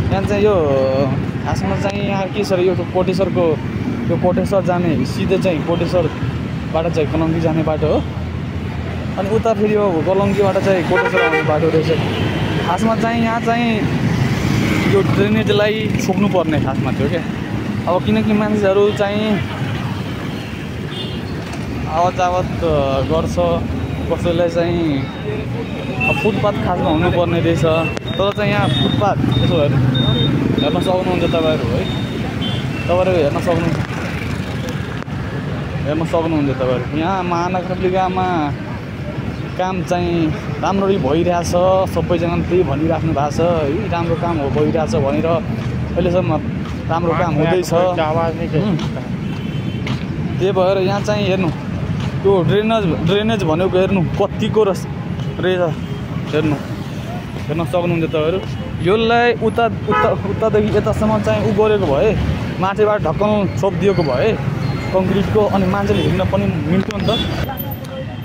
यहाँ चाहिँ यो खासमा चाहिँ यहाँ के छ यो कोटेश्वरको यो कोटेश्वर जाने सिधै चाहिँ कोटेश्वरबाट चाहिँ कलङ्की जाने बाटो हो। अनि उता फेरि यो कलङ्कीबाट चाहिँ कोटेश्वर आउने बाटो रहेछ। खासमा चाहिँ यहाँ चाहिँ यो ड्रेनेजलाई छोप्नुपर्ने खासमा थियो क्या। अब किनकि मान्छेहरू चाहिँ आवत जावत गर्छ, कसैलाई चाहिँ फुटपाथ खासमा हुनुपर्ने रहेछ। तर चाहिँ यहाँ फुटपाथ यसो हेर्न सक्नुहुन्छ तपाईँहरू है, तपाईँहरू हेर्न सक्नुहुन्छ तपाईँहरू। यहाँ महानगरपालिकामा काम चाहिँ राम्ररी भइरहेछ, सबैजनाले त्यही भनिराख्नु भएको छ है, राम्रो काम हो भइरहेछ भनेर। अहिलेसम्म राम्रो काम हुँदैछ। त्यही भएर यहाँ चाहिँ हेर्नु त्यो ड्रेनेज भनेको हेर्नु कतिको रहेछ हेर्न सक्नुहुन्छ तपाईँहरू। यसलाई उतादेखि यतासम्म चाहिँ उ गरेको भए, माथिबाट ढक्कन छोपिदिएको भए कङ्क्रिटको, अनि मान्छेले हिँड्न पनि मिल्थ्यो नि त।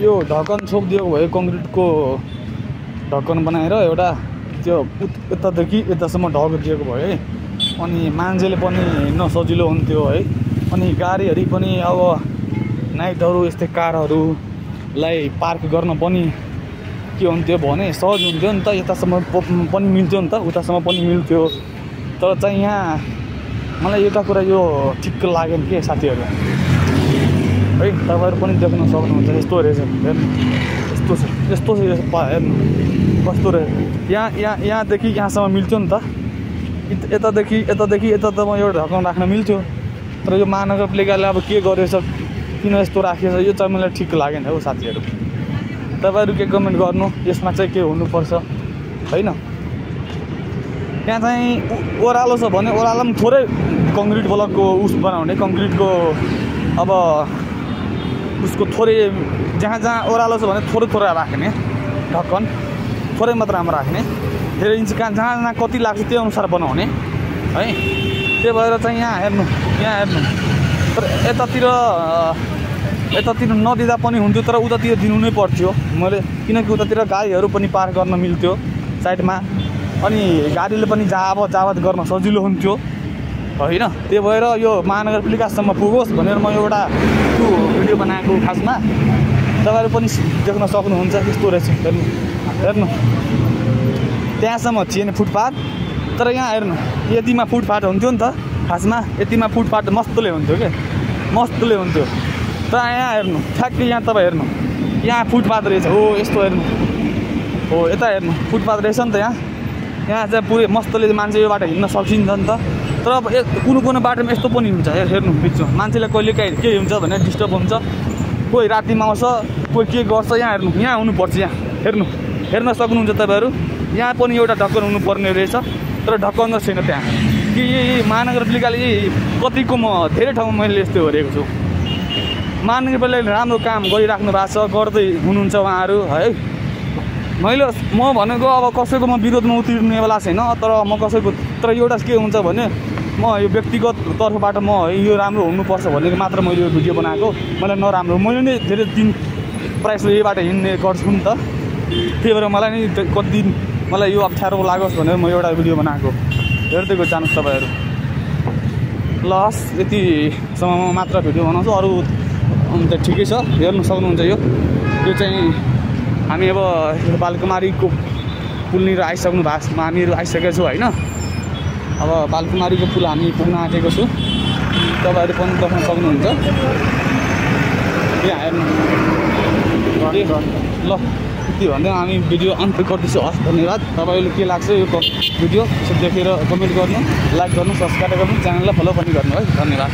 यो ढक्कन छोपिदिएको भए कङ्क्रिटको ढक्कन बनाएर एउटा त्यो यतादेखि यतासम्म ढक दिएको भए अनि मान्छेले पनि हिँड्न सजिलो हुन्थ्यो है। अनि गाडीहरू पनि अब नाइटहरू यस्तै कारहरूलाई पार्क गर्न पनि के हुन्थ्यो भने सहज हुन्थ्यो नि त, यतासम्म पनि मिल्थ्यो नि त, उतासम्म पनि मिल्थ्यो। तर चाहिँ यहाँ मलाई एउटा कुरा यो ठिक्क लागेन के साथीहरू है, तपाईँहरू पनि देख्न सक्नुहुन्छ। यस्तो रहेछ हेर्नु, यस्तो छ हेर्नु कस्तो रहेछ। यहाँदेखि यहाँसम्म मिल्थ्यो नि त, यतादेखि यता त म एउटा ढक्कन राख्न मिल्थ्यो। तर यो महानगरपालिकाले अब के गरेछ, किन यस्तो राखेछ, यो चाहिँ मलाई ठिक लागेन हो साथीहरू। तपाईँहरू के कमेन्ट गर्नु, यसमा चाहिँ के हुनुपर्छ होइन। यहाँ चाहिँ ओह्रालो छ भने ओह्रालो पनि थोरै कङ्क्रिट ब्लकको बनाउने, कङ्क्रिटको अब उसको थोरै जहाँ ओह्रालो छ भने थोरै राख्ने ढक्कन, थोरै मात्रामा राख्ने, धेरै इन्च जहाँ कति लाग्छ त्यो अनुसार बनाउने है। त्यही भएर चाहिँ यहाँ हेर्नु तर यतातिर नदिँदा पनि हुन्थ्यो, तर उतातिर दिनु नै पर्थ्यो मैले, किनकि उतातिर गाडीहरू पनि पार्क गर्न मिल्थ्यो साइडमा, अनि गाडीले पनि जावत गर्न सजिलो हुन्थ्यो होइन। त्यही भएर यो महानगरपालिकासम्म पुगोस् भनेर म एउटा त्यो भिडियो बनाएको। खासमा तपाईँहरू पनि देख्न सक्नुहुन्छ यस्तो रहेछ हेर्नु त्यहाँसम्म थिएन फुटपाथ, तर यहाँ हेर्नु यतिमा फुटपाथ हुन्थ्यो नि त। खासमा यतिमा फुटपाथ मस्तले हुन्थ्यो क्या, मस्तले हुन्थ्यो। तर यहाँ हेर्नु ठ्याक्कै यहाँ तपाईँ हेर्नु यहाँ फुटपाथ रहेछ हो, यस्तो हेर्नु हो, यता हेर्नु फुटपाथ रहेछ नि त। यहाँ चाहिँ पुरै मस्तले मान्छे यो बाटो हिँड्न सकिन्छ नि त। तर अब कुनै बाटोमा यस्तो पनि हुन्छ हेर्नु, बिचमा मान्छेलाई कहिले काहीँ के हुन्छ भने डिस्टर्ब हुन्छ, कोही रातिमा आउँछ, कोही के गर्छ। यहाँ हेर्नु यहाँ हुनुपर्छ, यहाँ हेर्न सक्नुहुन्छ तपाईँहरू। यहाँ पनि एउटा ढक्कन हुनुपर्ने रहेछ, तर ढक्कन छैन त्यहाँ। कि महानगरपालिकाले कतिको म धेरै ठाउँमा मैले यस्तो हेरेको छु। महानगरपालिकाले राम्रो काम गरिराख्नु भएको छ, गर्दै हुनुहुन्छ उहाँहरू है। म भनेको अब कसैको म विरोधमा उतिर्ने बेला छैन, तर म कसैको, तर एउटा के हुन्छ भने म यो व्यक्तिगत तर्फबाट म यो राम्रो हुनुपर्छ भनेको मात्र मैले यो भिडियो बनाएको। मलाई नराम्रो, मैले नै धेरै दिन प्रायः यही बाटो हिँड्ने गर्छु नि त। त्यही भएर मलाई नै कति दिन मलाई यो अप्ठ्यारो लागोस् भनेर म एउटा भिडियो बनाएको। हेर्दै जानुहोस् तपाईँहरू। ल यतिसम्म मात्र भिडियो बनाउँछु, अरू अन्त ठिकै छ, हेर्नु सक्नुहुन्छ। यो चाहिँ हामी अब बालकुमारीको पुलनिर आइसक्नु भएको, हामीहरू आइसकेको छौँ होइन। अब बालकुमारीको पुल हामी पुग्न आँटेको छु, तपाईँहरू पनि देख्न सक्नुहुन्छ। यहाँ हेर्नु ल यति भन्दै हामी भिडियो अन्त गर्दैछु। हस् धन्यवाद। तपाईँहरूले के लाग्छ यो भिडियो यसो देखेर कमेन्ट गर्नु, लाइक गर्नु, सब्सक्राइब गर्नु, च्यानललाई फलो पनि गर्नु है। धन्यवाद।